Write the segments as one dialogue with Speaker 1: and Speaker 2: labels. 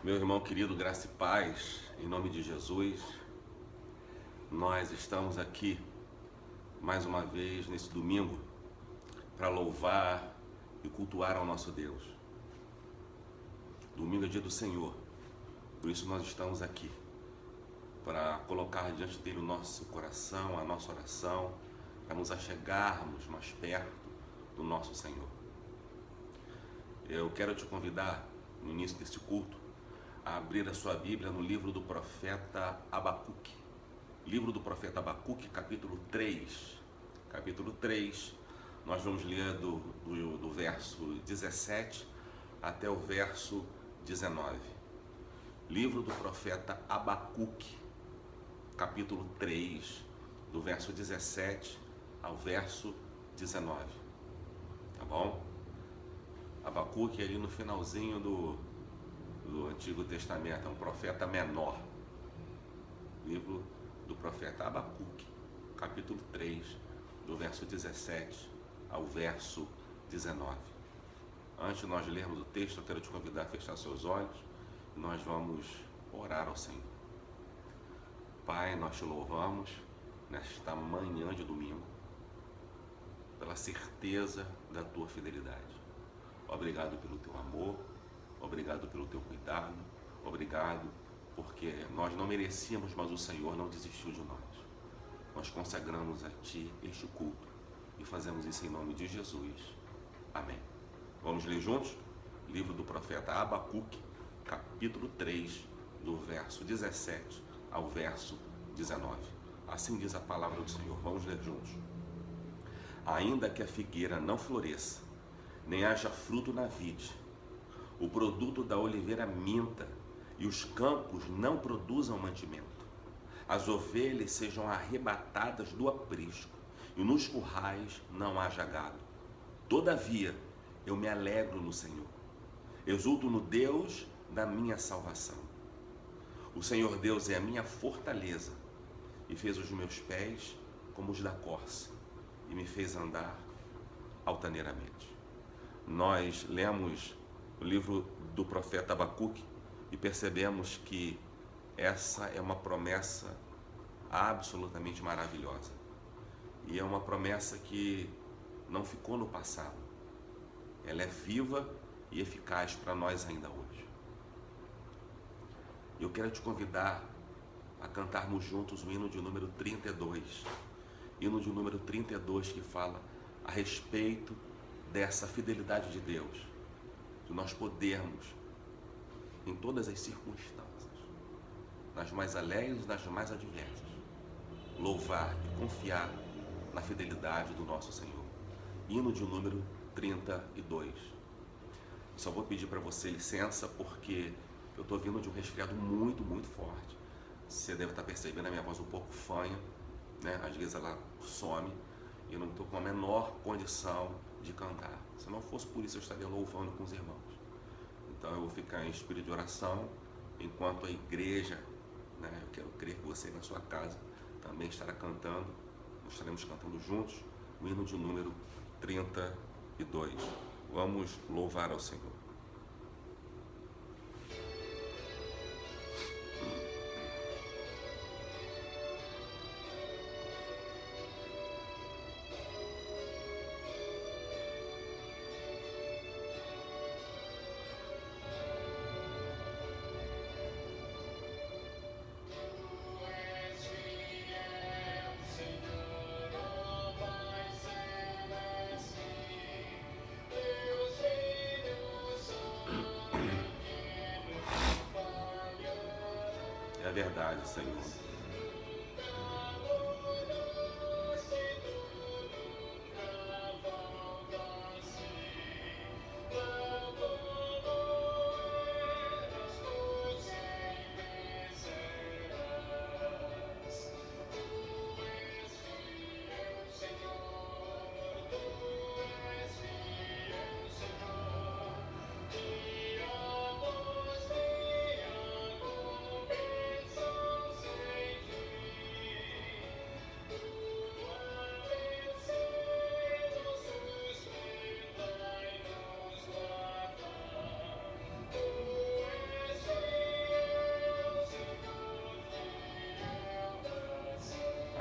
Speaker 1: Meu irmão querido, graça e paz, em nome de Jesus, nós estamos aqui mais uma vez nesse domingo para louvar e cultuar ao nosso Deus. Domingo é dia do Senhor, por isso nós estamos aqui para colocar diante dele o nosso coração, a nossa oração, para nos achegarmos mais perto do nosso Senhor. Eu quero te convidar, no início desse culto, a abrir a sua Bíblia no livro do profeta Abacuque. Livro do profeta Abacuque, capítulo 3. Capítulo 3, nós vamos ler do verso 17 até o verso 19. Livro do profeta Abacuque, capítulo 3, do verso 17 ao verso 19. Tá bom? Abacuque ali no finalzinho do Antigo Testamento, é um profeta menor. Livro do profeta Abacuque, capítulo 3, do verso 17 ao verso 19. Antes de nós lermos o texto, eu quero te convidar a fechar seus olhos e nós vamos orar ao Senhor. Pai, nós te louvamos nesta manhã de domingo pela certeza da tua fidelidade. Obrigado pelo teu amor, obrigado pelo teu cuidado, obrigado porque nós não merecíamos, mas o Senhor não desistiu de nós. Nós consagramos a Ti este culto e fazemos isso em nome de Jesus. Amém. Vamos ler juntos? Livro do profeta Abacuque, capítulo 3, do verso 17 ao verso 19. Assim diz a palavra do Senhor. Vamos ler juntos. Ainda que a figueira não floresça, nem haja fruto na vide, o produto da oliveira minta e os campos não produzam mantimento, as ovelhas sejam arrebatadas do aprisco e nos currais não haja gado. Todavia eu me alegro no Senhor, exulto no Deus da minha salvação. O Senhor Deus é a minha fortaleza e fez os meus pés como os da corça e me fez andar altaneiramente. Nós lemos o livro do profeta Abacuque e percebemos que essa é uma promessa absolutamente maravilhosa. E é uma promessa que não ficou no passado. Ela é viva e eficaz para nós ainda hoje. Eu quero te convidar a cantarmos juntos o hino de número 32. Hino de número 32 que fala a respeito dessa fidelidade de Deus, de nós podermos, em todas as circunstâncias, nas mais alegres e nas mais adversas, louvar e confiar na fidelidade do nosso Senhor. Hino de número 32. Só vou pedir para você licença porque eu estou vindo de um resfriado muito forte. Você deve estar percebendo a minha voz um pouco fanha, né? Às vezes ela some e eu não estou com a menor condição de cantar. Se não fosse por isso, eu estaria louvando com os irmãos. Então eu vou ficar em espírito de oração, enquanto a igreja, né, eu quero crer que você na sua casa também estará cantando. Nós estaremos cantando juntos o hino de número 32. Vamos louvar ao Senhor. É verdade, Senhor.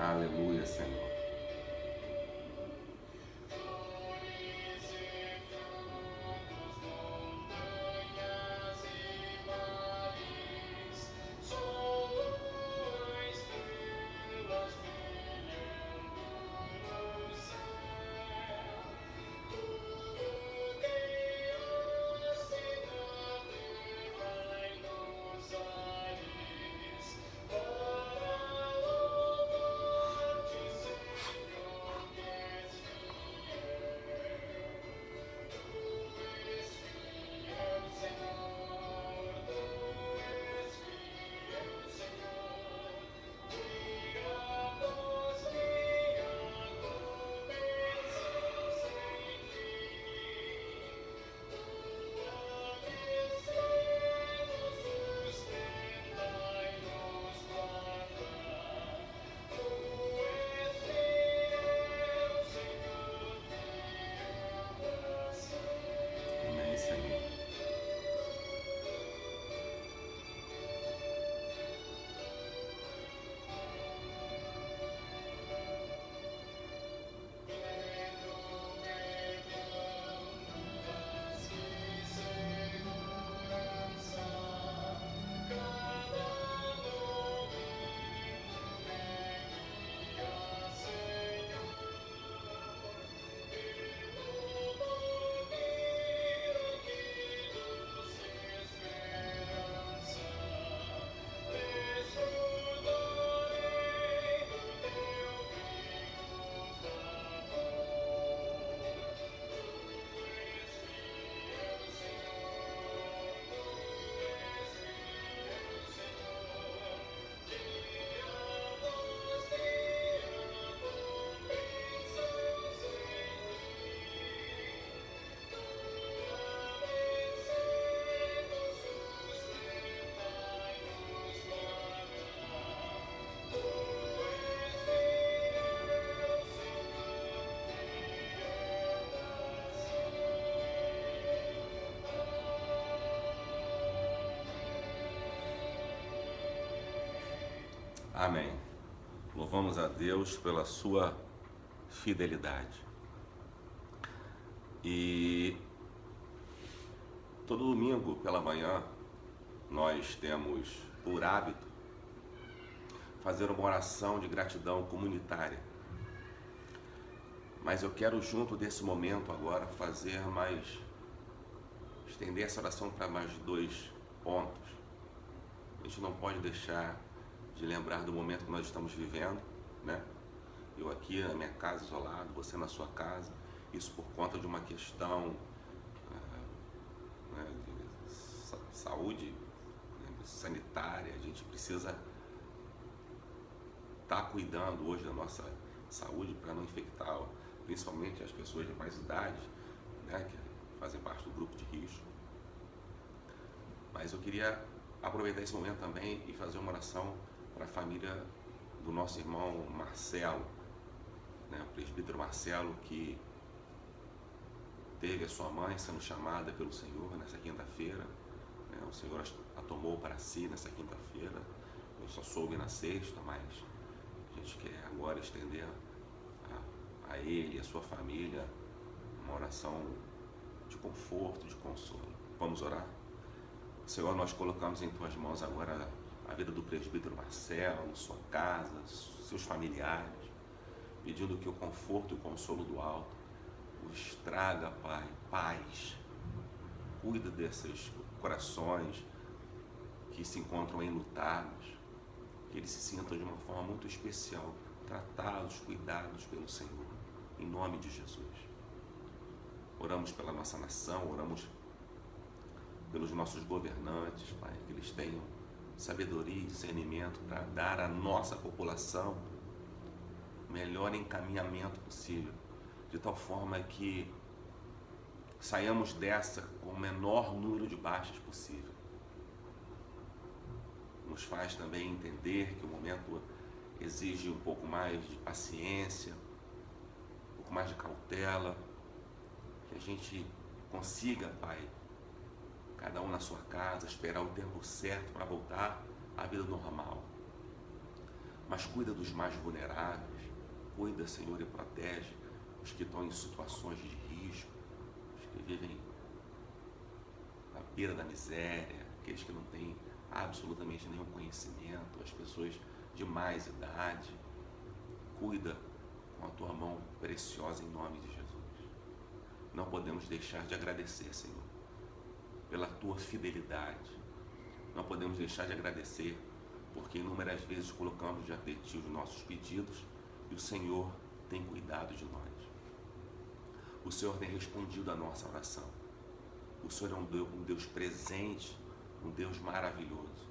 Speaker 1: Aleluia, Senhor. Amém, Senhor. Amém. Louvamos a Deus pela sua fidelidade. E todo domingo pela manhã nós temos por hábito fazer uma oração de gratidão comunitária. Mas eu quero, junto desse momento agora, estender essa oração para mais 2 pontos. A gente não pode deixar de lembrar do momento que nós estamos vivendo, né? Eu aqui na minha casa isolado, você na sua casa, isso por conta de uma questão de saúde, né, sanitária. A gente precisa estar cuidando hoje da nossa saúde para não infectar, principalmente as pessoas de mais idade, né, que fazem parte do grupo de risco. Mas eu queria aproveitar esse momento também e fazer uma oração para a família do nosso irmão Marcelo, né, o presbítero Marcelo, que teve a sua mãe sendo chamada pelo Senhor nessa quinta-feira, né, o Senhor a tomou para si nessa quinta-feira. Eu só soube na sexta, mas a gente quer agora estender a ele e a sua família uma oração de conforto, de consolo. Vamos orar? Senhor, nós colocamos em Tuas mãos agora a vida do presbítero Marcelo, sua casa, seus familiares, pedindo que o conforto e o consolo do alto os traga, Pai, paz. Cuida desses corações que se encontram enlutados, que eles se sintam de uma forma muito especial, tratados, cuidados pelo Senhor, em nome de Jesus. Oramos pela nossa nação, oramos pelos nossos governantes, Pai, que eles tenham sabedoria e discernimento para dar à nossa população o melhor encaminhamento possível, de tal forma que saiamos dessa com o menor número de baixas possível. Nos faz também entender que o momento exige um pouco mais de paciência, um pouco mais de cautela, que a gente consiga, Pai, cada um na sua casa, esperar o tempo certo para voltar à vida normal. mas cuida dos mais vulneráveis, cuida, Senhor, e protege os que estão em situações de risco, os que vivem à beira da miséria, aqueles que não têm absolutamente nenhum conhecimento, as pessoas de mais idade. Cuida com a tua mão preciosa em nome de Jesus. Não podemos deixar de agradecer, Senhor, pela tua fidelidade. Não podemos deixar de agradecer porque inúmeras vezes colocamos diante de ti os nossos pedidos e o Senhor tem cuidado de nós. O Senhor tem respondido à nossa oração. O Senhor é um Deus presente, um Deus maravilhoso.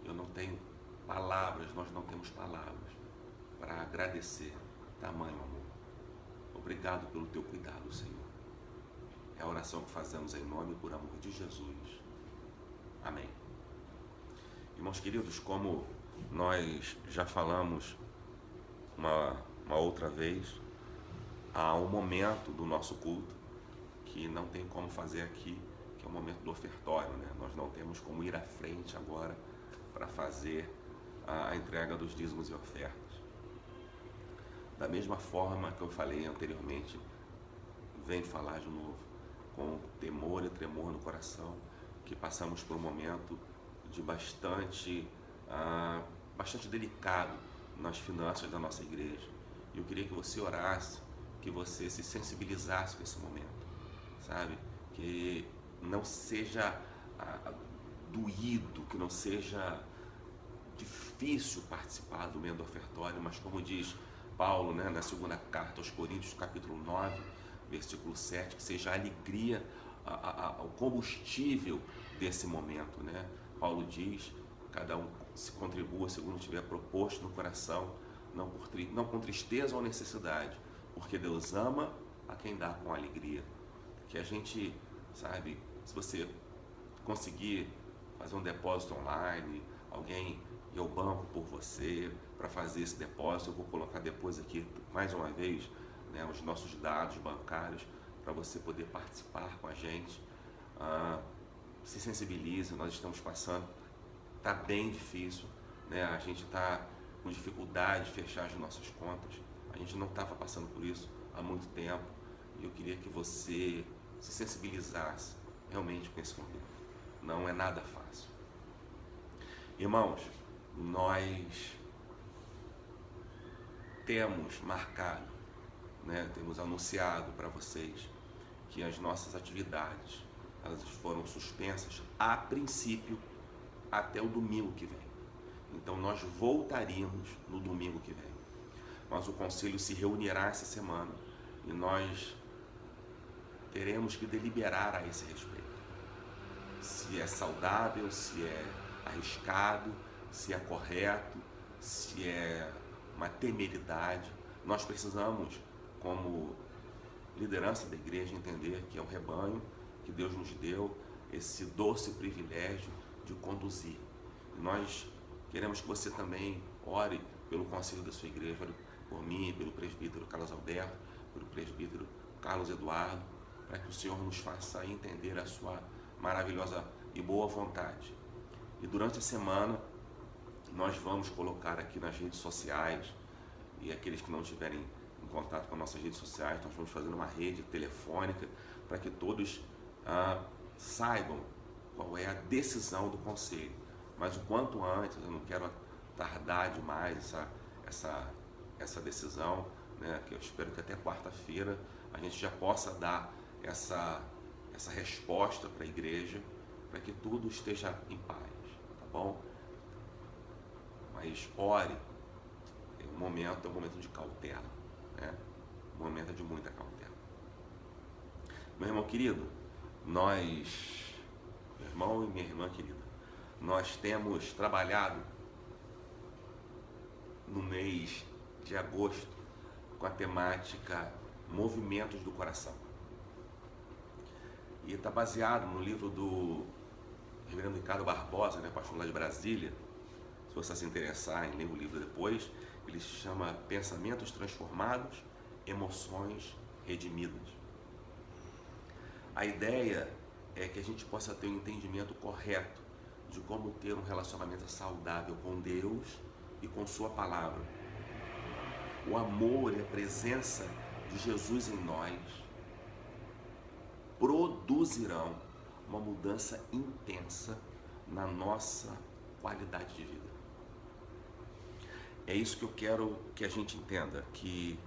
Speaker 1: Eu não tenho palavras, nós não temos palavras para agradecer tamanho amor. Obrigado pelo teu cuidado, Senhor. É a oração que fazemos em nome e por amor de Jesus. Amém. Irmãos queridos, como nós já falamos uma outra vez, há um momento do nosso culto que não tem como fazer aqui, que é o momento do ofertório, né? Nós não temos como ir à frente agora para fazer a entrega dos dízimos e ofertas. Da mesma forma que eu falei anteriormente, venho falar de novo, com temor e tremor no coração, que passamos por um momento de bastante delicado nas finanças da nossa igreja. E eu queria que você orasse, que você se sensibilizasse com esse momento, sabe? Que não seja doído, que não seja difícil participar do momento do ofertório, mas como diz Paulo, né, na segunda carta aos Coríntios, capítulo 9, versículo 7, que seja a alegria, o combustível desse momento, né? Paulo diz, cada um se contribua segundo tiver proposto no coração, não com tristeza ou necessidade, porque Deus ama a quem dá com alegria. Que a gente, sabe, se você conseguir fazer um depósito online, alguém ir ao banco por você para fazer esse depósito, eu vou colocar depois aqui, mais uma vez, né, os nossos dados bancários para você poder participar com a gente. Se sensibilize, nós estamos passando, está bem difícil, né? A gente está com dificuldade de fechar as nossas contas, a gente não estava passando por isso há muito tempo e eu queria que você se sensibilizasse realmente com esse momento. Não é nada fácil. Irmãos, nós temos marcado, né, temos anunciado para vocês que as nossas atividades elas foram suspensas a princípio até o domingo que vem. Então nós voltaríamos no domingo que vem. Mas o conselho se reunirá essa semana e nós teremos que deliberar a esse respeito. Se é saudável, se é arriscado, se é correto, se é uma temeridade. Nós precisamos, como liderança da igreja, entender que é um rebanho que Deus nos deu, esse doce privilégio de conduzir. E nós queremos que você também ore pelo conselho da sua igreja, ore por mim, pelo presbítero Carlos Alberto, pelo presbítero Carlos Eduardo, para que o Senhor nos faça entender a sua maravilhosa e boa vontade. E durante a semana, nós vamos colocar aqui nas redes sociais, e aqueles que não estiverem em contato com as nossas redes sociais, nós vamos fazer uma rede telefônica para que todos saibam qual é a decisão do conselho. Mas o quanto antes, eu não quero tardar demais essa decisão, né, que eu espero que até quarta-feira a gente já possa dar essa resposta para a igreja, para que tudo esteja em paz, tá bom? Mas ore, o momento é um momento de cautela, né? O momento é de muita cautela. Meu irmão querido, meu irmão e minha irmã querida, nós temos trabalhado no mês de agosto com a temática Movimentos do Coração. E está baseado no livro do reverendo Ricardo Barbosa, né, pastor lá de Brasília. Se você se interessar em ler o livro depois, ele se chama Pensamentos Transformados, Emoções Redimidas. A ideia é que a gente possa ter um entendimento correto de como ter um relacionamento saudável com Deus e com sua palavra. O amor e a presença de Jesus em nós produzirão uma mudança intensa na nossa qualidade de vida. É isso que eu quero que a gente entenda, que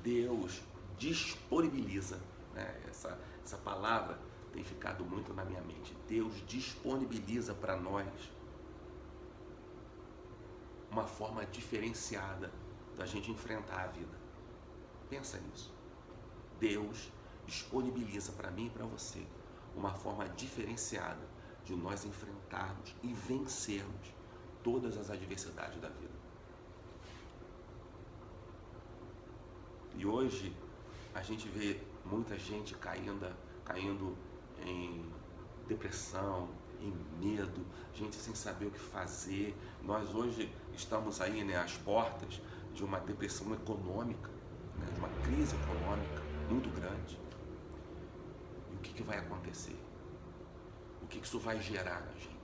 Speaker 1: Deus disponibiliza, né? Essa palavra tem ficado muito na minha mente. Deus disponibiliza para nós uma forma diferenciada da gente enfrentar a vida. Pensa nisso. Deus disponibiliza para mim e para você uma forma diferenciada de nós enfrentarmos e vencermos todas as adversidades da vida. E hoje a gente vê muita gente caindo em depressão, em medo, gente sem saber o que fazer. Nós hoje estamos aí, né, às portas de uma depressão econômica, né, de uma crise econômica muito grande. E o que vai acontecer? O que isso vai gerar na gente?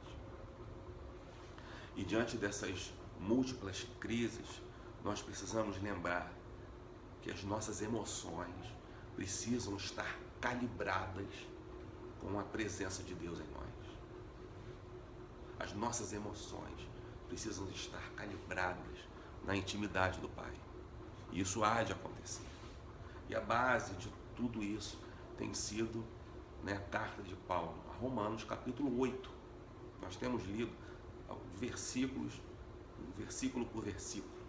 Speaker 1: E diante dessas múltiplas crises, nós precisamos lembrar que as nossas emoções precisam estar calibradas com a presença de Deus em nós. As nossas emoções precisam estar calibradas na intimidade do Pai. E isso há de acontecer. E a base de tudo isso tem sido, né, a carta de Paulo, a Romanos, capítulo 8. Nós temos lido versículo por versículo.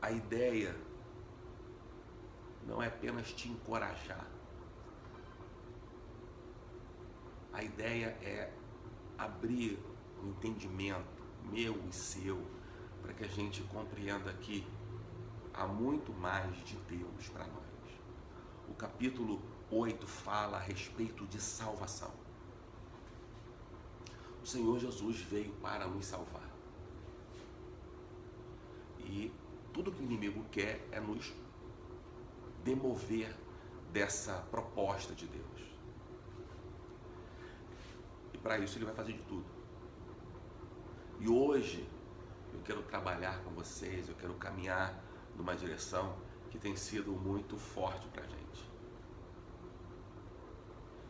Speaker 1: A ideia não é apenas te encorajar. A ideia é abrir o entendimento meu e seu para que a gente compreenda que há muito mais de Deus para nós. O capítulo 8 fala a respeito de salvação. O Senhor Jesus veio para nos salvar. E tudo que o inimigo quer é nos demover dessa proposta de Deus. E para isso ele vai fazer de tudo. E hoje eu quero trabalhar com vocês, eu quero caminhar numa direção que tem sido muito forte para a gente.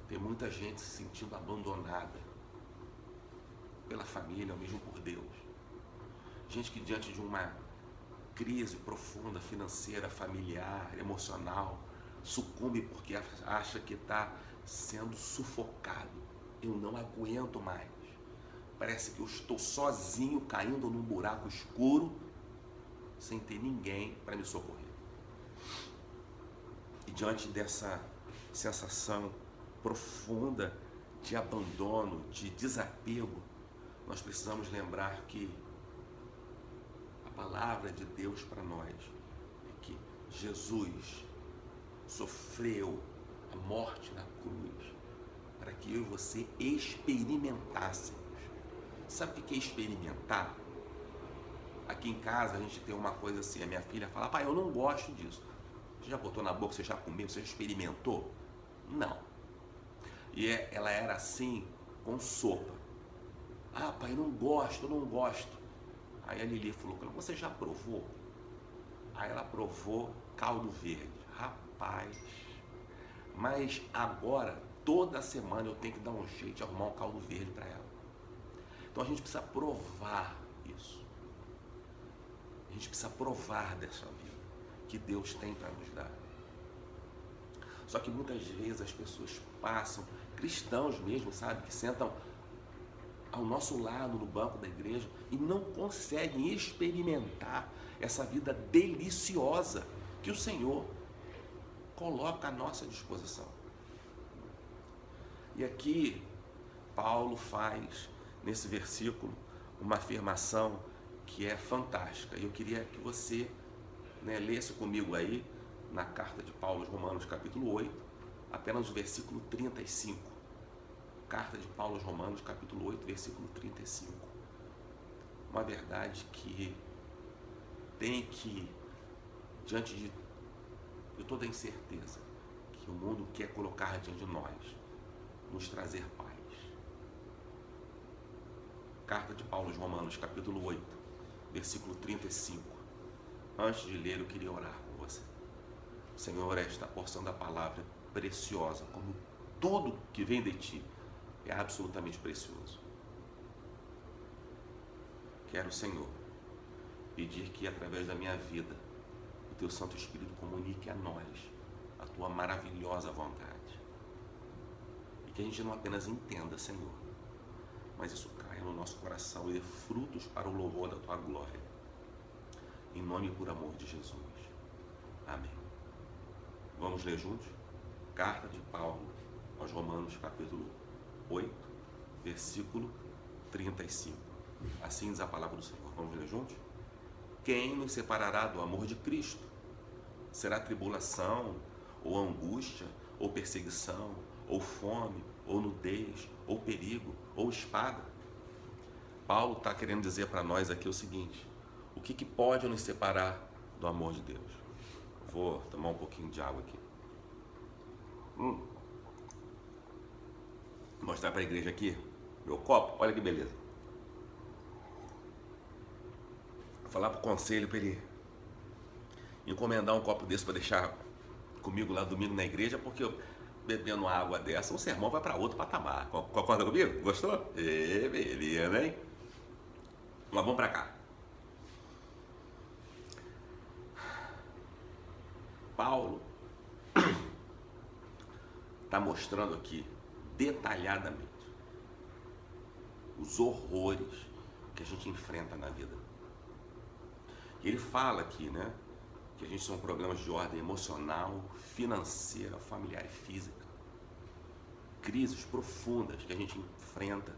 Speaker 1: Tem muita gente se sentindo abandonada pela família, ou mesmo por Deus. Gente que diante de uma crise profunda, financeira, familiar, emocional, sucumbe porque acha que está sendo sufocado. Eu não aguento mais. Parece que eu estou sozinho caindo num buraco escuro sem ter ninguém para me socorrer. E diante dessa sensação profunda de abandono, de desapego, nós precisamos lembrar que a palavra de Deus para nós é que Jesus sofreu a morte na cruz para que eu e você experimentássemos. Sabe o que é experimentar? Aqui em casa a gente tem uma coisa assim, a minha filha fala: pai, eu não gosto disso. Você já botou na boca, você já comeu, você já experimentou? Não. E ela era assim com sopa. Ah, pai, eu não gosto. Aí a Lili falou: você já provou? Aí ela provou caldo verde. Rapaz, mas agora, toda semana eu tenho que dar um jeito de arrumar um caldo verde para ela. Então a gente precisa provar isso. A gente precisa provar dessa vida que Deus tem para nos dar. Só que muitas vezes as pessoas passam, cristãos mesmo, sabe, que sentam ao nosso lado no banco da igreja e não conseguem experimentar essa vida deliciosa que o Senhor coloca à nossa disposição. E aqui Paulo faz nesse versículo uma afirmação que é fantástica. E eu queria que você, né, lesse comigo aí na carta de Paulo aos Romanos, capítulo 8, apenas o versículo 35. Carta de Paulo aos Romanos, capítulo 8, versículo 35. Uma verdade que tem que, diante de toda a incerteza que o mundo quer colocar diante de nós, nos trazer paz. Carta de Paulo aos Romanos, capítulo 8, versículo 35. Antes de ler, eu queria orar com você. Senhor, esta porção da palavra é preciosa, como tudo que vem de Ti é absolutamente precioso. Quero, Senhor, pedir que através da minha vida, o Teu Santo Espírito comunique a nós a Tua maravilhosa vontade. E que a gente não apenas entenda, Senhor, mas isso caia no nosso coração e dê frutos para o louvor da Tua glória. Em nome e por amor de Jesus. Amém. Vamos ler juntos? Carta de Paulo aos Romanos, capítulo 8, versículo 35. Assim diz a palavra do Senhor. Vamos ler juntos? Quem nos separará do amor de Cristo? Será tribulação, ou angústia, ou perseguição, ou fome, ou nudez, ou perigo, ou espada? Paulo está querendo dizer para nós aqui o seguinte: o que pode nos separar do amor de Deus? Vou tomar um pouquinho de água aqui. Vou mostrar para a igreja aqui meu copo. Olha que beleza. Vou falar para o conselho para ele encomendar um copo desse para deixar comigo lá domingo na igreja, porque eu bebendo água dessa, o sermão vai para outro patamar. Concorda comigo? Gostou? Beleza, hein? Mas vamos para cá. Paulo está mostrando aqui detalhadamente os horrores que a gente enfrenta na vida. E ele fala aqui, né, que a gente são problemas de ordem emocional, financeira, familiar e física. Crises profundas que a gente enfrenta.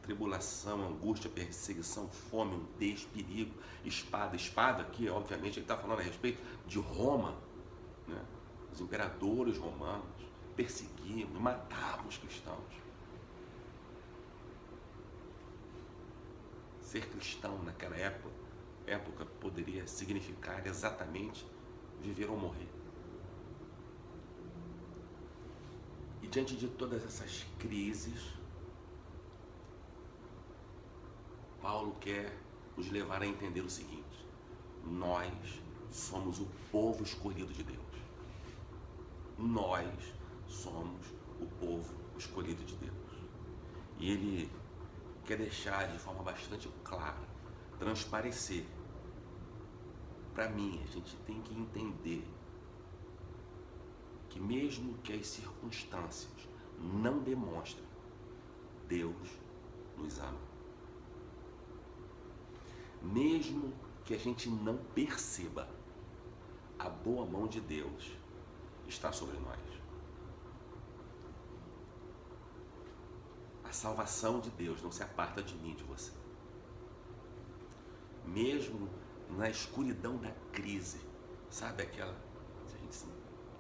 Speaker 1: Tribulação, angústia, perseguição, fome, nudez, perigo, espada. Espada aqui, obviamente, ele está falando a respeito de Roma, né? Os imperadores romanos perseguiam e matavam os cristãos. Ser cristão naquela época poderia significar exatamente viver ou morrer. E diante de todas essas crises, Paulo quer nos levar a entender o seguinte: nós somos o povo escolhido de Deus. Nós somos o povo escolhido de Deus. E ele quer deixar de forma bastante clara, transparecer. Para mim, a gente tem que entender que mesmo que as circunstâncias não demonstrem, Deus nos ama. Mesmo que a gente não perceba, a boa mão de Deus está sobre nós. A salvação de Deus não se aparta de mim, de você. Mesmo na escuridão da crise, sabe aquela, a gente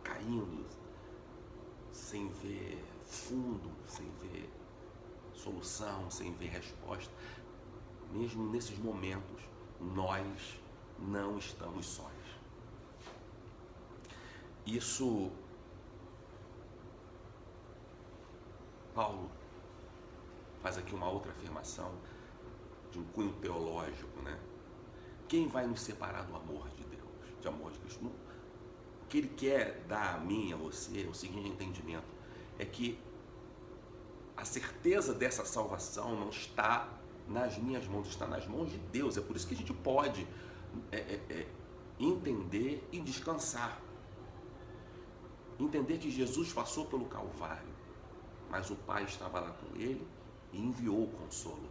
Speaker 1: caindo, sem ver fundo, sem ver solução, sem ver resposta, mesmo nesses momentos, nós não estamos sós. Isso, Paulo faz aqui uma outra afirmação de um cunho teológico, né? Quem vai nos separar do amor de Deus, de amor de Cristo? O que ele quer dar a mim, a você, o seguinte entendimento, é que a certeza dessa salvação não está nas minhas mãos, está nas mãos de Deus. É por isso que a gente pode entender e descansar. Entender que Jesus passou pelo Calvário, mas o Pai estava lá com ele e enviou o consolo.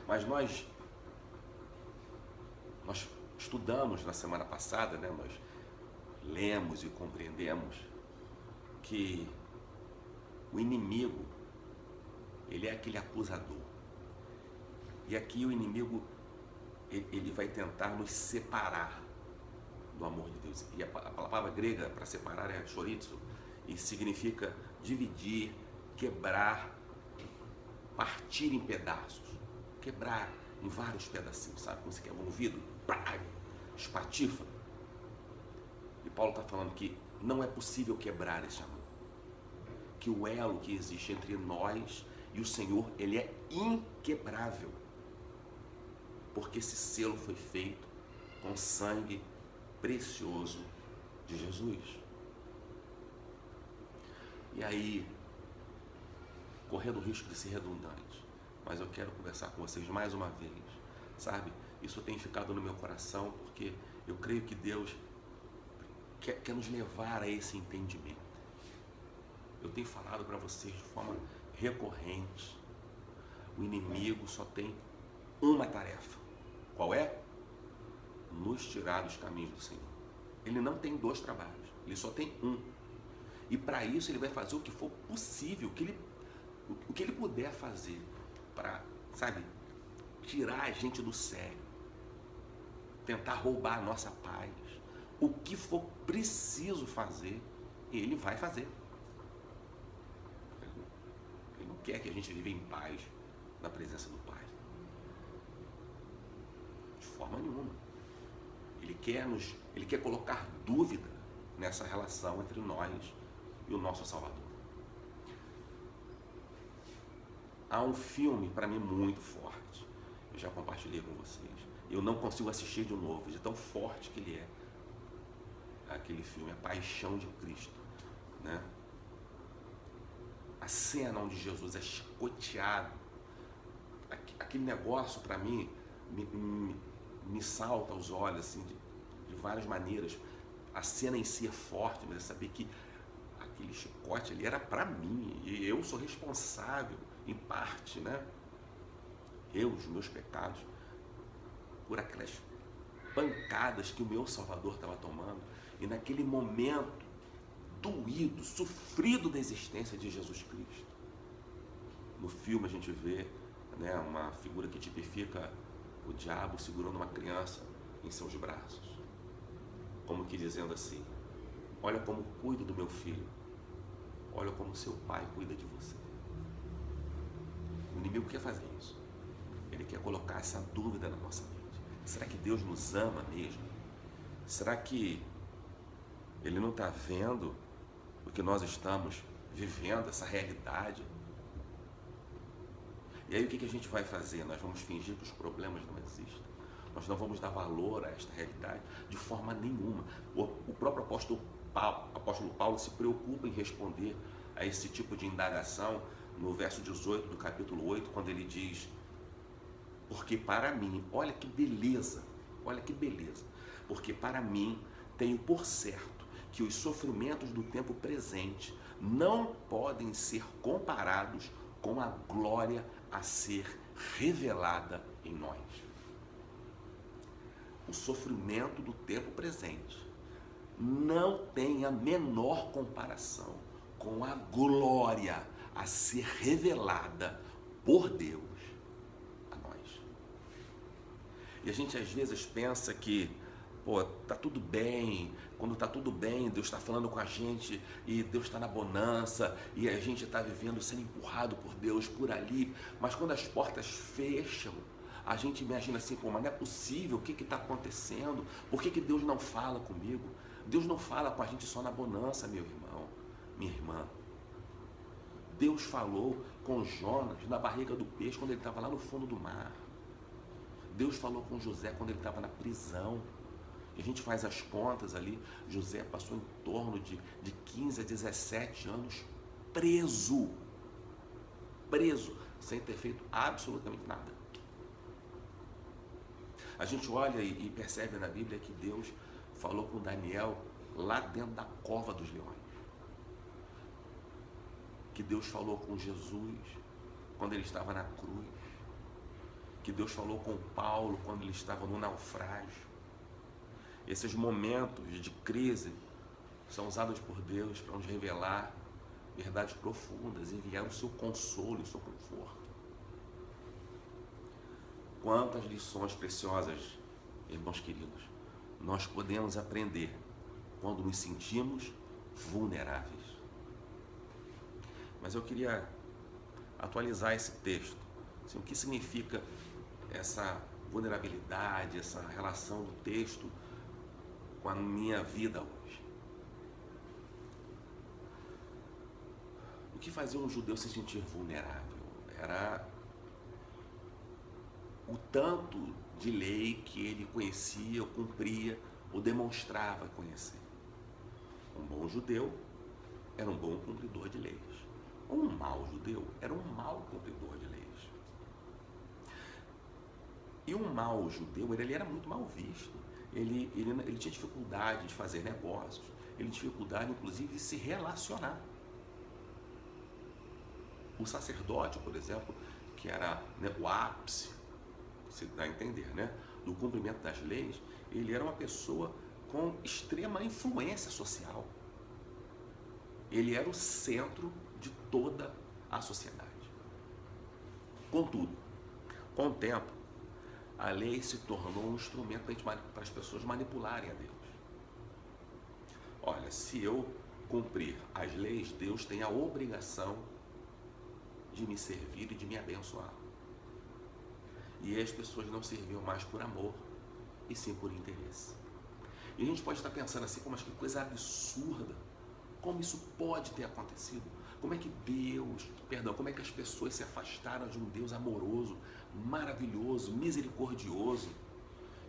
Speaker 1: Mas nós estudamos na semana passada, né? Nós lemos e compreendemos que o inimigo, ele é aquele acusador. E aqui o inimigo, ele vai tentar nos separar do amor de Deus. E a palavra grega para separar é chorizo, e significa dividir, quebrar, partir em pedaços, quebrar em vários pedacinhos, sabe? Como você quebra um vidro, espatifa. E Paulo está falando que não é possível quebrar esse amor. que o elo que existe entre nós e o Senhor, ele é inquebrável. Porque esse selo foi feito com sangue precioso de Jesus. E aí, correndo o risco de ser redundante, mas eu quero conversar com vocês mais uma vez, sabe? Isso tem ficado no meu coração porque eu creio que Deus quer nos levar a esse entendimento. Eu tenho falado para vocês de forma recorrente, o inimigo só tem uma tarefa. Qual é? Nos tirar dos caminhos do Senhor. Ele não tem dois trabalhos, ele só tem um. E para isso ele vai fazer o que for possível, o que ele puder fazer para, sabe, tirar a gente do sério, tentar roubar a nossa paz. O que for preciso fazer, ele vai fazer. Ele não quer que a gente viva em paz na presença do Pai. De forma nenhuma. Ele quer colocar dúvida nessa relação entre nós e o nosso Salvador. Há um filme para mim muito forte. Eu já compartilhei com vocês. Eu não consigo assistir de novo, de tão forte que ele é. Aquele filme, A Paixão de Cristo, né? A cena onde Jesus é chicoteado, aquele negócio para mim me salta aos olhos assim, de várias maneiras. A cena em si é forte, mas é saber que aquele chicote ali era para mim, e eu sou responsável em parte, né? Os meus pecados, por aquelas pancadas que o meu Salvador estava tomando. E naquele momento doído, sofrido da existência de Jesus Cristo. No filme a gente vê, né, uma figura que tipifica o diabo segurando uma criança em seus braços. Como que dizendo assim: olha como cuido do meu filho. Olha como seu pai cuida de você. O inimigo quer fazer isso. Ele quer colocar essa dúvida na nossa mente. Será que Deus nos ama mesmo? Será que Ele não está vendo o que nós estamos vivendo, essa realidade? E aí o que a gente vai fazer? Nós vamos fingir que os problemas não existem. Nós não vamos dar valor a esta realidade de forma nenhuma. O próprio apóstolo Paulo se preocupa em responder a esse tipo de indagação no verso 18 do capítulo 8, quando ele diz: porque para mim, olha que beleza, porque para mim tenho por certo que os sofrimentos do tempo presente não podem ser comparados com a glória a ser revelada em nós. O sofrimento do tempo presente não tem a menor comparação com a glória a ser revelada por Deus a nós. E a gente às vezes pensa que, tá tudo bem, quando tá tudo bem, Deus está falando com a gente e Deus está na bonança e a gente está vivendo sendo empurrado por Deus por ali, mas quando as portas fecham, a gente imagina assim: mas não é possível, o que está acontecendo? Por que Deus não fala comigo? Deus não fala com a gente só na bonança, meu irmão, minha irmã. Deus falou com Jonas na barriga do peixe quando ele estava lá no fundo do mar. Deus falou com José quando ele estava na prisão. E a gente faz as contas ali, José passou em torno de 15 a 17 anos preso, sem ter feito absolutamente nada. A gente olha e percebe na Bíblia que Deus falou com Daniel lá dentro da cova dos leões. Que Deus falou com Jesus quando ele estava na cruz. Que Deus falou com Paulo quando ele estava no naufrágio. Esses momentos de crise são usados por Deus para nos revelar verdades profundas, enviar o seu consolo e o seu conforto. Quantas lições preciosas, irmãos queridos, nós podemos aprender quando nos sentimos vulneráveis. Mas eu queria atualizar esse texto. Assim, o que significa essa vulnerabilidade, essa relação do texto com a minha vida hoje? O que fazia um judeu se sentir vulnerável? Era o tanto de lei que ele conhecia, cumpria ou demonstrava conhecer. Um bom judeu era um bom cumpridor de leis. Um mau judeu era um mau cumpridor de leis. E um mau judeu, ele era muito mal visto. Ele tinha dificuldade de fazer negócios, ele tinha dificuldade, inclusive, de se relacionar. O sacerdote, por exemplo, que era, né, o ápice, se dá a entender, né, do cumprimento das leis, ele era uma pessoa com extrema influência social. Ele era o centro de toda a sociedade. Contudo, com o tempo, a lei se tornou um instrumento para as pessoas manipularem a Deus. Olha, se eu cumprir as leis, Deus tem a obrigação de me servir e de me abençoar. E as pessoas não serviam mais por amor, e sim por interesse. E a gente pode estar pensando assim, mas que coisa absurda, como isso pode ter acontecido? Como é que como é que as pessoas se afastaram de um Deus amoroso, maravilhoso, misericordioso,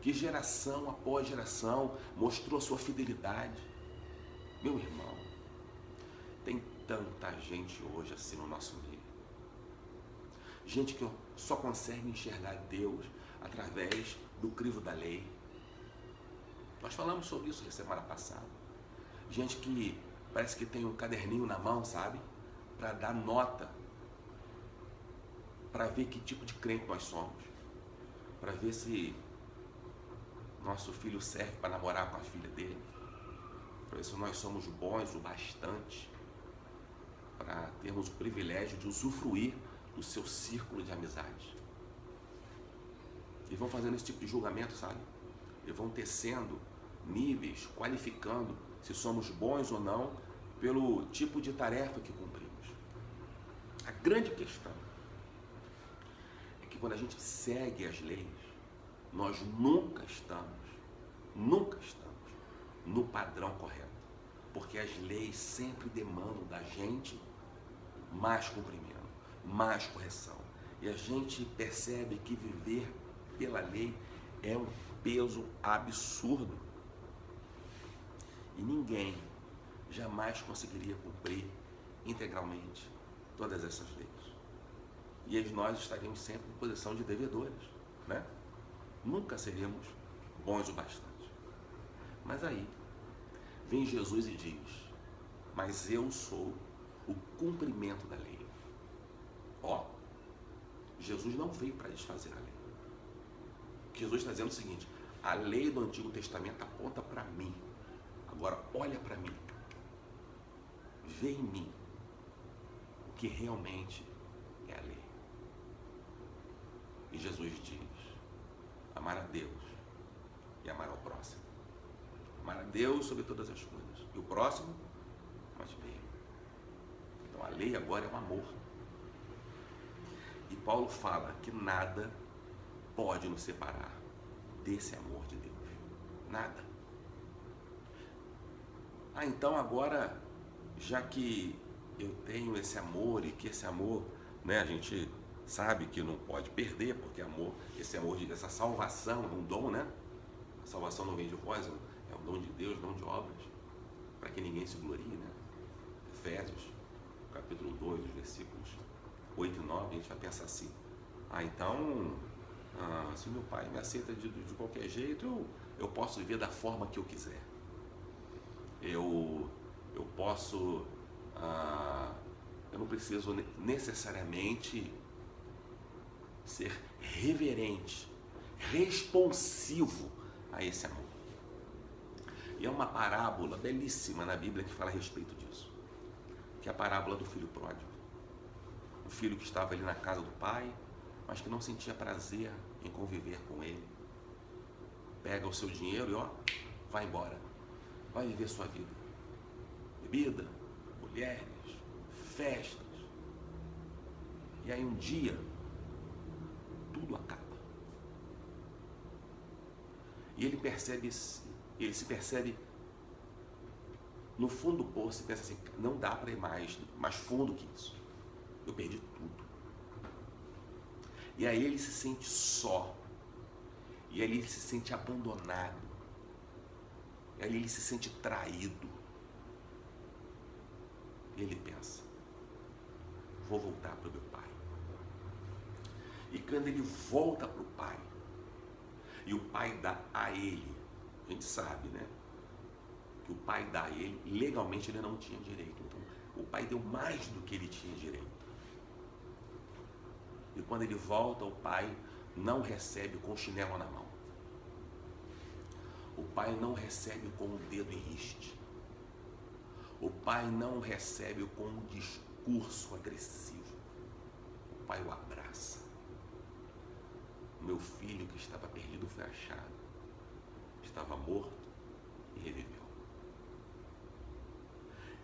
Speaker 1: que geração após geração mostrou a sua fidelidade? Meu irmão, tem tanta gente hoje assim no nosso meio. Gente que só consegue enxergar Deus através do crivo da lei. Nós falamos sobre isso na semana passada. Gente que parece que tem um caderninho na mão, sabe? Para dar nota, para ver que tipo de crente nós somos, para ver se nosso filho serve para namorar com a filha dele, para ver se nós somos bons o bastante para termos o privilégio de usufruir do seu círculo de amizade. E vão fazendo esse tipo de julgamento, sabe? E vão tecendo níveis, qualificando se somos bons ou não pelo tipo de tarefa que cumprimos. A grande questão é que quando a gente segue as leis, nós nunca estamos no padrão correto, porque as leis sempre demandam da gente mais cumprimento, mais correção. E a gente percebe que viver pela lei é um peso absurdo. E ninguém jamais conseguiria cumprir integralmente todas essas leis. E nós estaríamos sempre em posição de devedores, né? Nunca seríamos bons o bastante. Mas aí vem Jesus e diz: mas eu sou o cumprimento da lei. Ó, Jesus não veio para desfazer a lei. Jesus está dizendo o seguinte: a lei do Antigo Testamento aponta para mim. Agora olha para mim, vê em mim o que realmente é a lei. E Jesus diz: amar a Deus e amar ao próximo. Amar a Deus sobre todas as coisas e o próximo, mas bem. Então a lei agora é o amor. E Paulo fala que nada pode nos separar desse amor de Deus. Nada. Então agora, já que eu tenho esse amor e que esse amor, né, a gente sabe que não pode perder, porque amor, esse amor, essa salvação é um dom, né? A salvação não vem de vós, é um dom de Deus, não de obras, para que ninguém se glorie, né? Efésios, capítulo 2, os versículos 8 e 9, a gente vai pensar assim: então, se meu pai me aceita de qualquer jeito, eu posso viver da forma que eu quiser. Eu posso, eu não preciso necessariamente ser reverente, responsivo a esse amor. E é uma parábola belíssima na Bíblia que fala a respeito disso, que é a parábola do filho pródigo. O filho que estava ali na casa do pai, mas que não sentia prazer em conviver com ele. Pega o seu dinheiro e vai embora. Vai viver sua vida. Bebida, mulheres, festas. E aí um dia, tudo acaba. E ele se percebe no fundo do poço e pensa assim, não dá para ir mais fundo que isso. Eu perdi tudo. E aí ele se sente só. E aí ele se sente abandonado. E aí ele se sente traído. E ele pensa, vou voltar para o meu pai. E quando ele volta para o pai, e o pai dá a ele, a gente sabe, né? Que o pai dá a ele, legalmente ele não tinha direito. Então, o pai deu mais do que ele tinha direito. E quando ele volta, o pai não recebe com o chinelo na mão. O pai não recebe com o dedo em riste. O pai não recebe com um discurso agressivo. O pai o abraça. O meu filho que estava perdido foi achado. Estava morto e reviveu.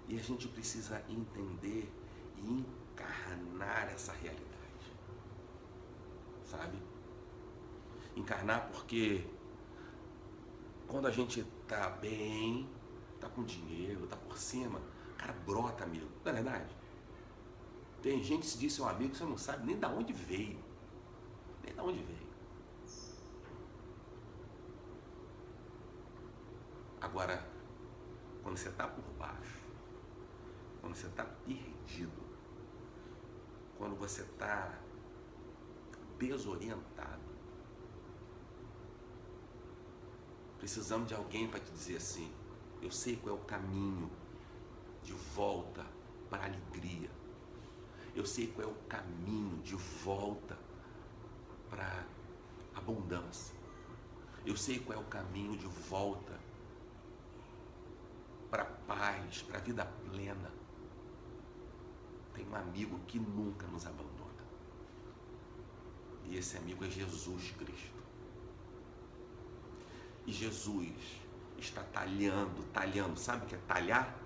Speaker 1: E a gente precisa entender e encarnar essa realidade. Sabe? Encarnar porque quando a gente tá bem, tá com dinheiro, tá por cima, cara, brota, amigo. Não é verdade? Tem gente que se diz seu amigo, você não sabe nem de onde veio. Nem de onde veio. Agora, quando você tá por baixo, quando você tá perdido, quando você tá desorientado, precisamos de alguém para te dizer assim, eu sei qual é o caminho de volta para a alegria. Eu sei qual é o caminho de volta para a abundância. Eu sei qual é o caminho de volta para a paz, para a vida plena. Tem um amigo que nunca nos abandona. E esse amigo é Jesus Cristo. E Jesus está talhando, sabe o que é talhar?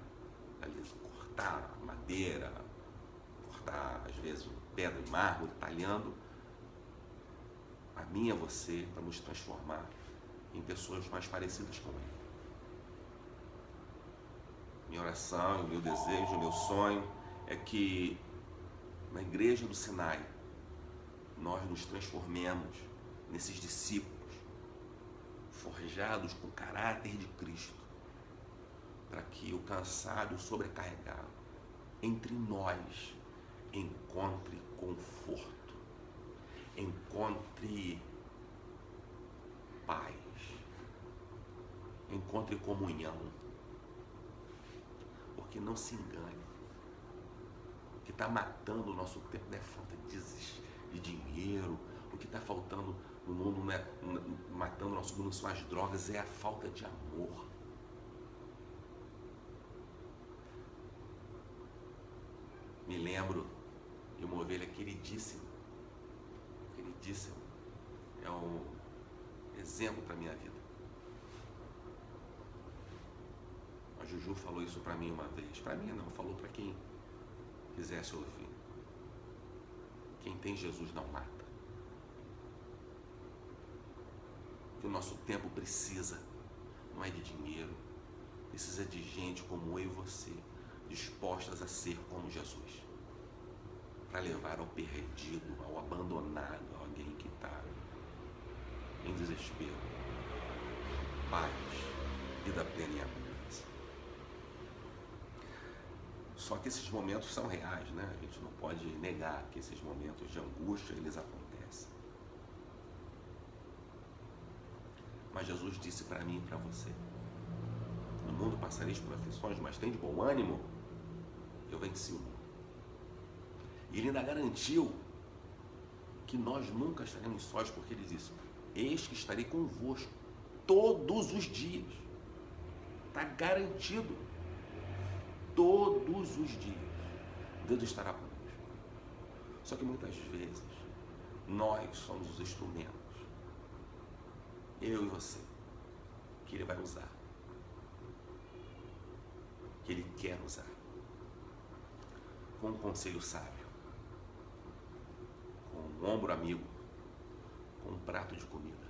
Speaker 1: Cortar madeira, cortar às vezes pedra e mármore, talhando a mim e a você para nos transformar em pessoas mais parecidas com Ele. Minha oração, o meu desejo, o meu sonho é que na igreja do Sinai nós nos transformemos nesses discípulos forjados com o caráter de Cristo, para que o cansado, o sobrecarregado, entre nós encontre conforto, encontre paz, encontre comunhão. Porque não se engane, o que está matando o nosso tempo não é falta de dinheiro, o que está faltando no mundo, não é matando o nosso mundo, são as drogas, é a falta de amor. Me lembro de uma ovelha queridíssima, é um exemplo para a minha vida. A Juju falou isso para mim uma vez, para mim não, falou para quem quisesse ouvir. Quem tem Jesus não mata. O que o nosso tempo precisa não é de dinheiro, precisa de gente como eu e você, dispostas a ser como Jesus, para levar ao perdido, ao abandonado, a alguém que está em desespero, paz, vida plena e abundância. Só que esses momentos são reais, né? A gente não pode negar que esses momentos de angústia, eles acontecem. Mas Jesus disse para mim e para você, no mundo passareis por aflições, mas tem de bom ânimo, eu venci o mundo. E ele ainda garantiu que nós nunca estaremos sós, porque ele disse, eis que estarei convosco todos os dias. Está garantido. Todos os dias. Deus estará conosco. Só que muitas vezes, nós somos os instrumentos, eu e você, que Ele vai usar, que Ele quer usar, com um conselho sábio, com um ombro amigo, com um prato de comida,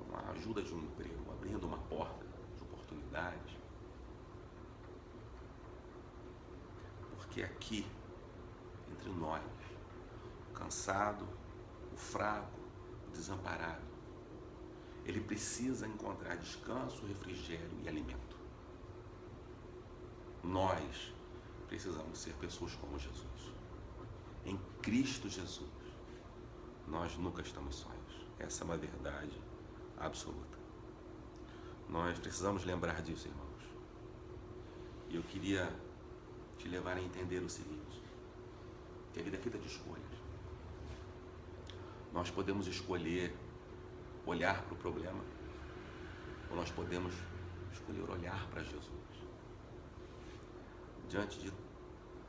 Speaker 1: com a ajuda de um emprego, abrindo uma porta de oportunidade, que é aqui, entre nós, o cansado, o fraco, o desamparado, ele precisa encontrar descanso, refrigério e alimento. Nós precisamos ser pessoas como Jesus. Em Cristo Jesus, nós nunca estamos sós. Essa é uma verdade absoluta. Nós precisamos lembrar disso, irmãos. E eu queria te levar a entender o seguinte, que a vida é feita de escolhas. Nós podemos escolher olhar para o problema, ou nós podemos escolher olhar para Jesus. Diante de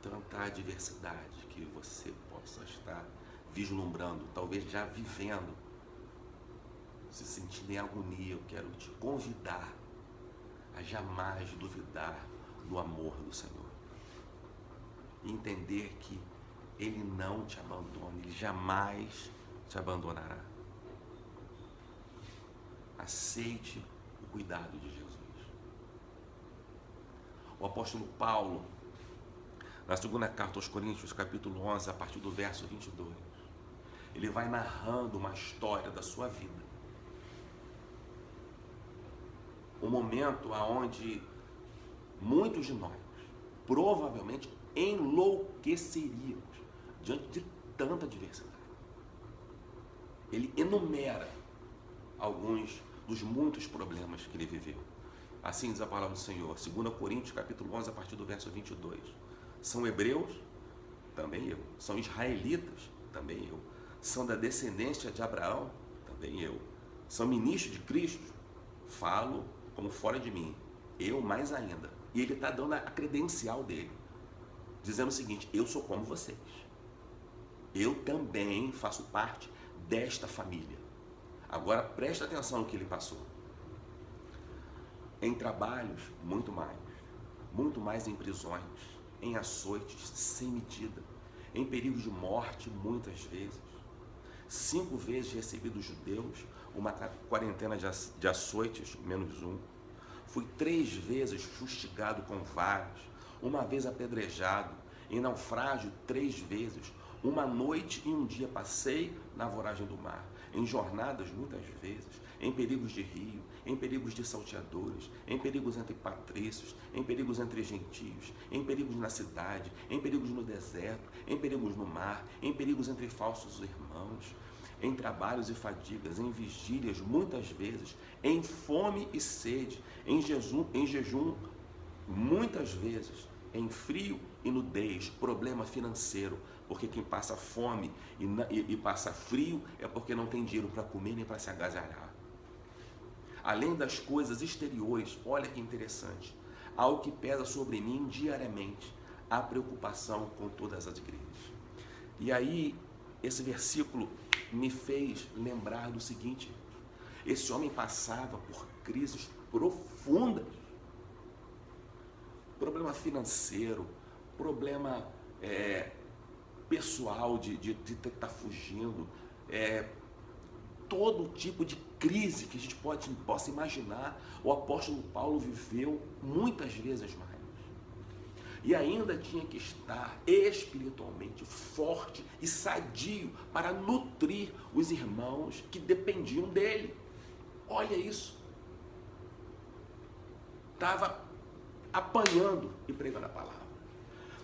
Speaker 1: tanta adversidade que você possa estar vislumbrando, talvez já vivendo, se sentindo em agonia, eu quero te convidar a jamais duvidar do amor do Senhor. E entender que Ele não te abandona, Ele jamais te abandonará. Aceite o cuidado de Jesus. O apóstolo Paulo, na segunda carta aos Coríntios, capítulo 11, a partir do verso 22, ele vai narrando uma história da sua vida. Um momento onde muitos de nós provavelmente enlouqueceríamos diante de tanta adversidade. Ele enumera alguns dos muitos problemas que ele viveu. Assim diz a palavra do Senhor, 2 Coríntios, capítulo 11, a partir do verso 22. São hebreus? Também eu. São israelitas? Também eu. São da descendência de Abraão? Também eu. São ministros de Cristo? Falo como fora de mim. Eu mais ainda. E ele está dando a credencial dele, dizendo o seguinte, eu sou como vocês. Eu também faço parte desta família. Agora presta atenção no que ele passou. Em trabalhos, muito mais em prisões, em açoites sem medida, em perigos de morte muitas vezes. 5 vezes recebi dos judeus uma quarentena de açoites, menos um. Fui 3 vezes fustigado com varas, uma vez apedrejado, em naufrágio 3 vezes, uma noite e um dia passei na voragem do mar, em jornadas muitas vezes, em perigos de rio, em perigos de salteadores, em perigos entre patrícios, em perigos entre gentios, em perigos na cidade, em perigos no deserto, em perigos no mar, em perigos entre falsos irmãos, em trabalhos e fadigas, em vigílias muitas vezes, em fome e sede, em jejum muitas vezes, em frio e nudez, problema financeiro, porque quem passa fome e passa frio é porque não tem dinheiro para comer nem para se agasalhar. Além das coisas exteriores, olha que interessante, algo que pesa sobre mim diariamente, a preocupação com todas as igrejas. E aí, esse versículo me fez lembrar do seguinte, esse homem passava por crises profundas, problema financeiro, problema pessoal de estar fugindo, todo tipo de crise que a gente possa imaginar, o apóstolo Paulo viveu muitas vezes mais. E ainda tinha que estar espiritualmente forte e sadio para nutrir os irmãos que dependiam dele. Olha isso. Estava apanhando e pregando a palavra.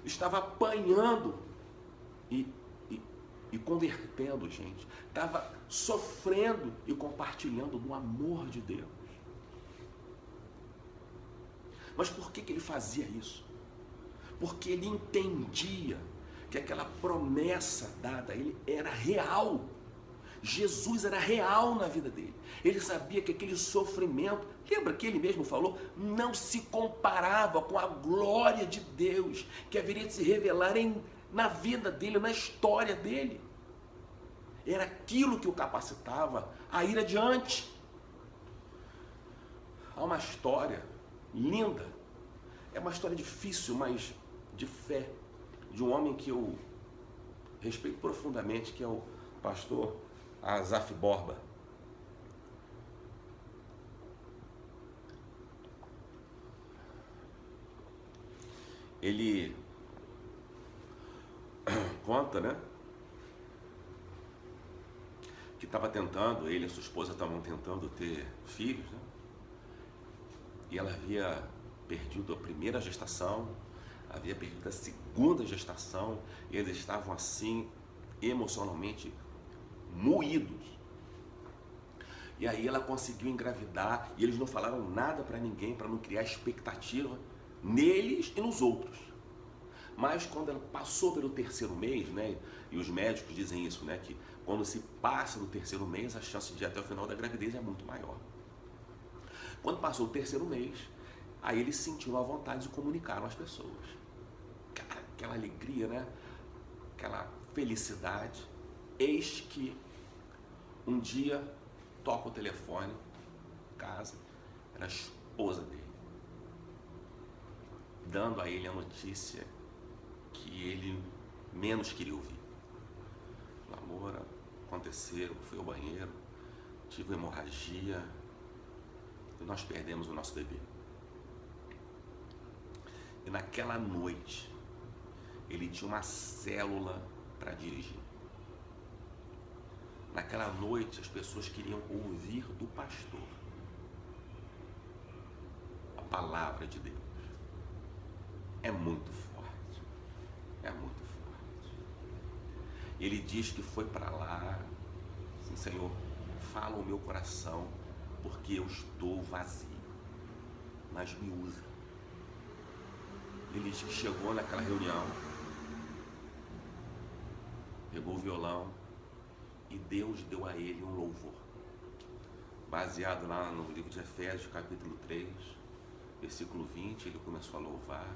Speaker 1: Estava apanhando e convertendo gente. Estava sofrendo e compartilhando do amor de Deus. Mas por que ele fazia isso? Porque ele entendia que aquela promessa dada a ele era real. Jesus era real na vida dele. Ele sabia que aquele sofrimento, lembra que ele mesmo falou, não se comparava com a glória de Deus que haveria de se revelar na vida dele, na história dele. Era aquilo que o capacitava a ir adiante. Há uma história linda, é uma história difícil, mas de fé, de um homem que eu respeito profundamente, que é o pastor Asaf Borba. Ele conta, né? Que estava tentando, ele e sua esposa estavam tentando ter filhos, né? E ela havia perdido a primeira gestação, havia perdido a segunda gestação, e eles estavam assim, emocionalmente moídos. E aí ela conseguiu engravidar, e eles não falaram nada para ninguém, para não criar expectativa neles e nos outros. Mas quando ela passou pelo terceiro mês, né, e os médicos dizem isso, né, que quando se passa do terceiro mês, a chance de ir até o final da gravidez é muito maior. Quando passou o terceiro mês, aí eles sentiram a vontade de comunicar às pessoas. Cara, aquela alegria, né, aquela felicidade. Eis que um dia toca o telefone, casa, era a esposa dele, dando a ele a notícia que ele menos queria ouvir. O namoro aconteceu, fui ao banheiro, tive hemorragia e nós perdemos o nosso bebê. E naquela noite, ele tinha uma célula para dirigir. Naquela noite, as pessoas queriam ouvir do pastor a palavra de Deus. É muito forte. É muito forte. Ele diz que foi para lá, assim, Senhor, fala o meu coração, porque eu estou vazio, mas me usa. Ele diz que chegou naquela reunião, pegou o violão, e Deus deu a ele um louvor, baseado lá no livro de Efésios, capítulo 3, versículo 20, ele começou a louvar,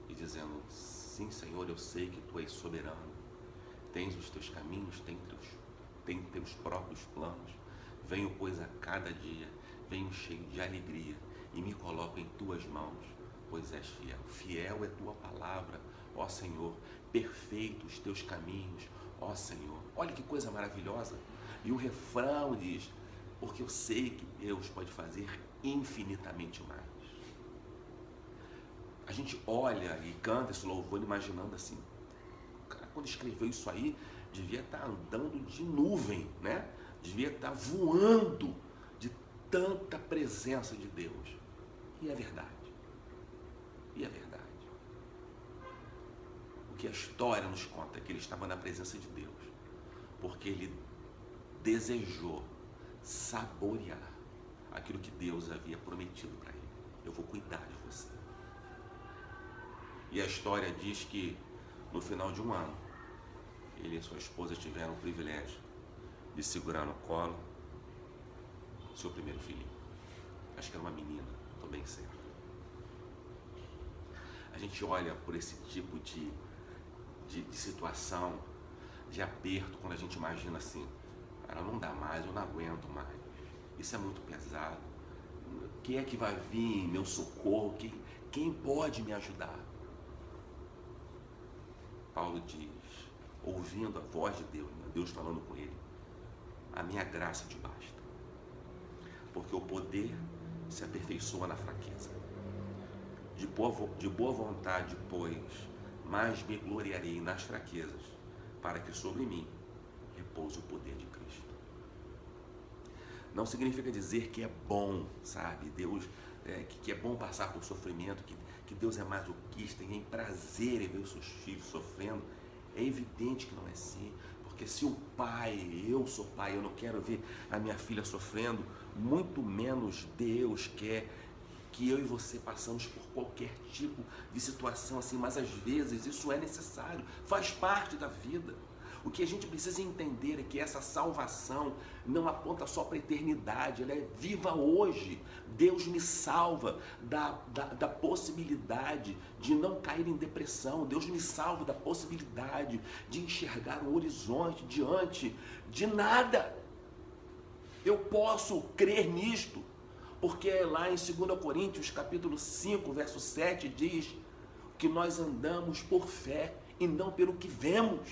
Speaker 1: e dizendo, sim, Senhor, eu sei que Tu és soberano, tens os Teus caminhos, tem Teus próprios planos, venho, pois, a cada dia, venho cheio de alegria, e me coloco em Tuas mãos, pois és fiel. Fiel é Tua palavra, ó Senhor, perfeitos Teus caminhos, ó Senhor. Olha que coisa maravilhosa. E o refrão diz, porque eu sei que Deus pode fazer infinitamente mais. A gente olha e canta esse louvor imaginando assim, o cara quando escreveu isso aí, devia estar andando de nuvem, né? Devia estar voando de tanta presença de Deus. E é verdade. E é verdade. O que a história nos conta é que ele estava na presença de Deus, porque ele desejou saborear aquilo que Deus havia prometido para ele. Eu vou cuidar de você. E a história diz que no final de um ano, ele e sua esposa tiveram o privilégio de segurar no colo seu primeiro filhinho. Acho que era uma menina, estou bem certo. A gente olha por esse tipo de situação, de aperto, quando a gente imagina assim, cara, não dá mais, eu não aguento mais, isso é muito pesado, quem é que vai vir em meu socorro, quem pode me ajudar? Paulo diz, ouvindo a voz de Deus, né? Deus falando com ele, a minha graça te basta, porque o poder se aperfeiçoa na fraqueza. De boa vontade, pois, mas me gloriarei nas fraquezas, para que sobre mim repouse o poder de Cristo. Não significa dizer que é bom, sabe, Deus, que é bom passar por sofrimento, que Deus é masoquista e tem prazer em ver os seus filhos sofrendo. É evidente que não é assim, porque se o pai, eu sou pai, eu não quero ver a minha filha sofrendo, muito menos Deus quer que eu e você passamos por qualquer tipo de situação assim, mas às vezes isso é necessário, faz parte da vida. O que a gente precisa entender é que essa salvação não aponta só para a eternidade, ela é viva hoje. Deus me salva da possibilidade de não cair em depressão, Deus me salva da possibilidade de enxergar um horizonte diante de nada. Eu posso crer nisto. Porque lá em 2 Coríntios, capítulo 5, verso 7, diz que nós andamos por fé e não pelo que vemos.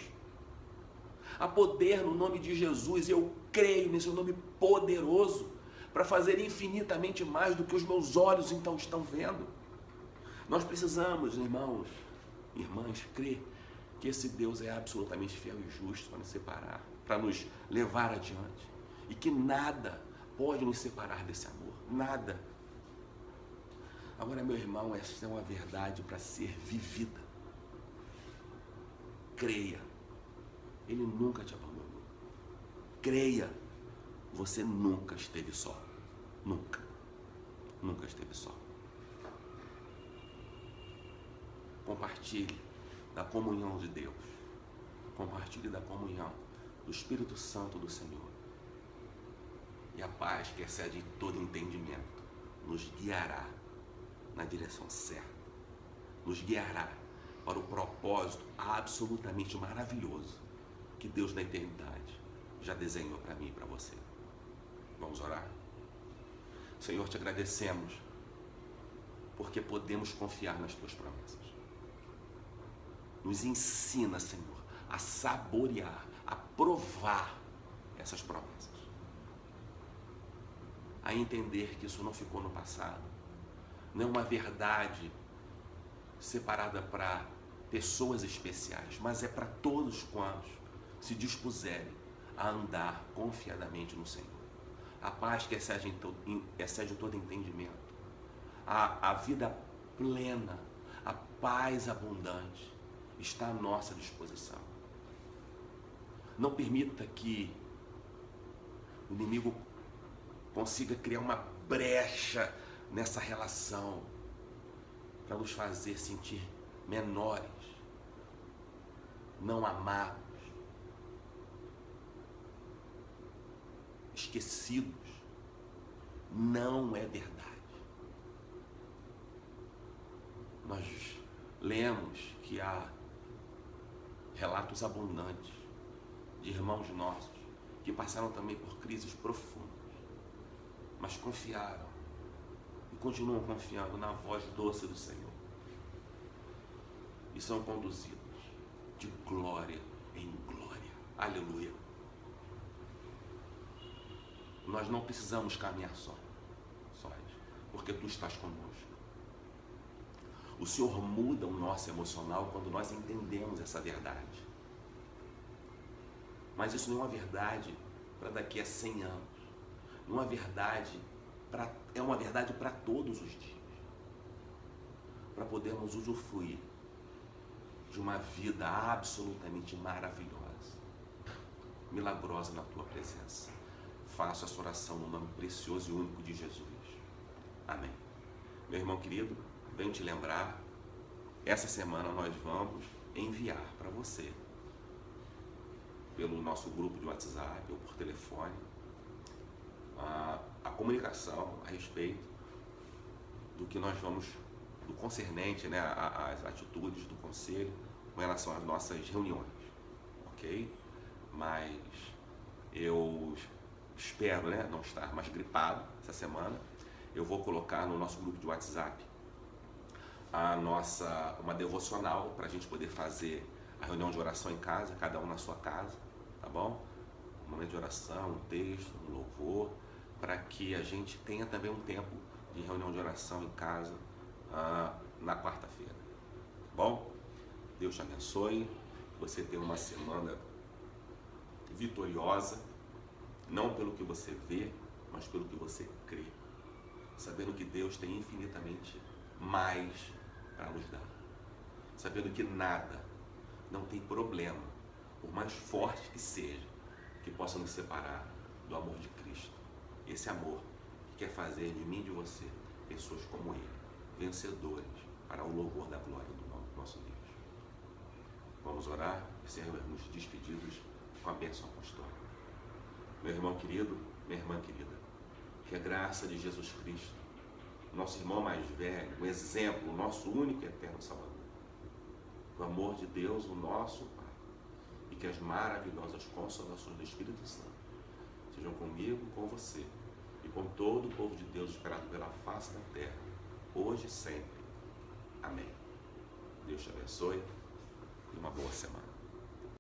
Speaker 1: Há poder no nome de Jesus, eu creio nesse nome poderoso para fazer infinitamente mais do que os meus olhos então estão vendo. Nós precisamos, irmãos, irmãs, crer que esse Deus é absolutamente fiel e justo para nos separar, para nos levar adiante, e que nada pode nos separar desse amor, nada. Agora, meu irmão, essa é uma verdade para ser vivida. Creia, Ele nunca te abandonou. Creia, você nunca esteve só. Nunca. Nunca esteve só. Compartilhe da comunhão de Deus. Compartilhe da comunhão do Espírito Santo do Senhor. E a paz que excede todo entendimento nos guiará na direção certa. Nos guiará para o propósito absolutamente maravilhoso que Deus na eternidade já desenhou para mim e para você. Vamos orar? Senhor, te agradecemos porque podemos confiar nas tuas promessas. Nos ensina, Senhor, a saborear, a provar essas promessas. A entender que isso não ficou no passado. Não é uma verdade separada para pessoas especiais, mas é para todos quantos se dispuserem a andar confiadamente no Senhor. A paz que excede todo entendimento, a vida plena, a paz abundante está à nossa disposição. Não permita que o inimigo consiga criar uma brecha nessa relação para nos fazer sentir menores, não amados, esquecidos. Não é verdade. Nós lemos que há relatos abundantes de irmãos nossos que passaram também por crises profundas, mas confiaram e continuam confiando na voz doce do Senhor e são conduzidos de glória em glória. Aleluia. Nós não precisamos caminhar sós, porque tu estás conosco. O Senhor muda o nosso emocional quando nós entendemos essa verdade. Mas isso não é uma verdade para daqui a 100 anos. Não é uma verdade é uma verdade para todos os dias. Para podermos usufruir de uma vida absolutamente maravilhosa, milagrosa na tua presença. Faço essa oração no nome precioso e único de Jesus. Amém. Meu irmão querido, venho te lembrar, essa semana nós vamos enviar para você, pelo nosso grupo de WhatsApp ou por telefone, a comunicação a respeito do que nós vamos, do concernente, né, às atitudes do conselho com relação às nossas reuniões, ok? Mas eu espero, né, não estar mais gripado essa semana. Eu vou colocar no nosso grupo de WhatsApp uma devocional para a gente poder fazer a reunião de oração em casa, cada um na sua casa, tá bom? Um momento de oração, um texto, um louvor, para que a gente tenha também um tempo de reunião de oração em casa na quarta-feira, tá bom? Deus te abençoe, que você tenha uma semana vitoriosa, não pelo que você vê, mas pelo que você crê, sabendo que Deus tem infinitamente mais para nos dar, sabendo que nada, não tem problema, por mais forte que seja, que possa nos separar do amor de Cristo. Esse amor que quer fazer de mim e de você pessoas como Ele, vencedores para o louvor da glória do nosso Deus. Vamos orar e sermos despedidos com a bênção apostólica. Meu irmão querido, minha irmã querida, que a graça de Jesus Cristo, nosso irmão mais velho, um exemplo, o nosso único e eterno Salvador, o amor de Deus, o nosso Pai, e que as maravilhosas consolações do Espírito Santo sejam comigo, com você e com todo o povo de Deus esperado pela face da terra, hoje e sempre. Amém. Deus te abençoe e uma boa semana.